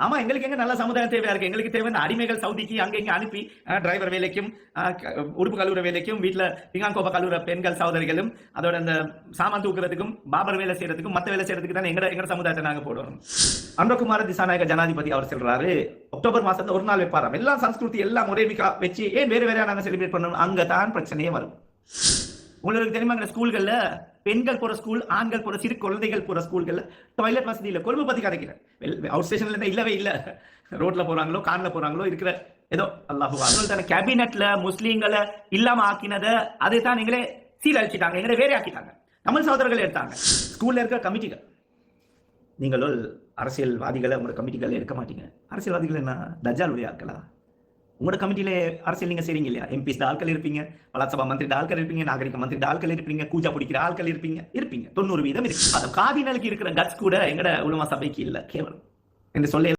ஆமா, எங்களுக்கு எங்க நல்ல சமுதாயம் தேவையா இருக்கு? எங்களுக்கு தேவை அடிமைகள் சவுதிக்கு அங்க இங்க அனுப்பி டிரைவர் வேலைக்கும் உடுப்பு கழுவுற வேலைக்கும் வீட்டுல பிங்காங்கோப்ப கழுவுற பெண்கள் சகோதரிகளும் அதோட அந்த சாமான் தூக்குறதுக்கும் பாபர் வேலை செய்யறதுக்கும் மத்த வேலை செய்யறதுக்கு தான் எங்க சமுதாயத்தை நாங்க போடுவோம். அன்பகுமார திசாநாயக ஜனாதிபதி அவர் சொல்றாரு, அக்டோபர் மாசத்துல ஒரு நாள் வைப்பாராம். எல்லா சம்ஸ்கிருதி எல்லாம் ஒரே வச்சு ஏன் வேற வேற நாங்க செலிப்ரேட் பண்ணணும்? அங்கதான் பிரச்சனையே வரும். உங்களுக்கு தெரியுமா, ஸ்கூல்கள்ல பெண்கள் போற ஸ்கூல், ஆண்கள் போற சிறு குழந்தைகள் போற ஸ்கூல்கள்ல டாய்லெட் வசதி இல்ல. கொழும்பு பத்தி கிடைக்கிறேன். அவுட் ஸ்டேஷன்ல இல்லவே இல்ல. ரோட்ல போறாங்களோ கார்ல போறாங்களோ இருக்கிற ஏதோ அல்லாஹு அக்பர். கேபினெட்ல முஸ்லீம்களை இல்லாம ஆக்கினதை அதை தான் நீங்களே சீரழிச்சிட்டாங்க, எங்களை வேற ஆக்கிட்டாங்க. தமிழ் சகோதரர்கள் எடுத்தாங்க. ஸ்கூல்ல இருக்க கமிட்டிகள், நீங்களும் அரசியல்வாதிகளை உங்களோட கமிட்டிகள் எடுக்க மாட்டீங்க. அரசியல்வாதிகள் என்ன தஜ்ஜாலுடைய ஆட்களா? உங்களோட கமிட்டியில அரசியல் நீங்க செய்றீங்க இல்லையா? எம்பிஸ் ஆட்கள் இருப்பீங்க, பலாசபா மந்திரி ஆட்கள் இருப்பீங்க, நாகரிக மந்திரி ஆட்கள் இருப்பீங்க, கூஜா பிடிக்கிற ஆட்கள் இருப்பீங்க 90% இருக்கு. காதினலுக்கு இருக்கிற கட்ஸ் கூட எங்கட உலமா சபைக்கு இல்ல கேவலம் என்று சொல்ல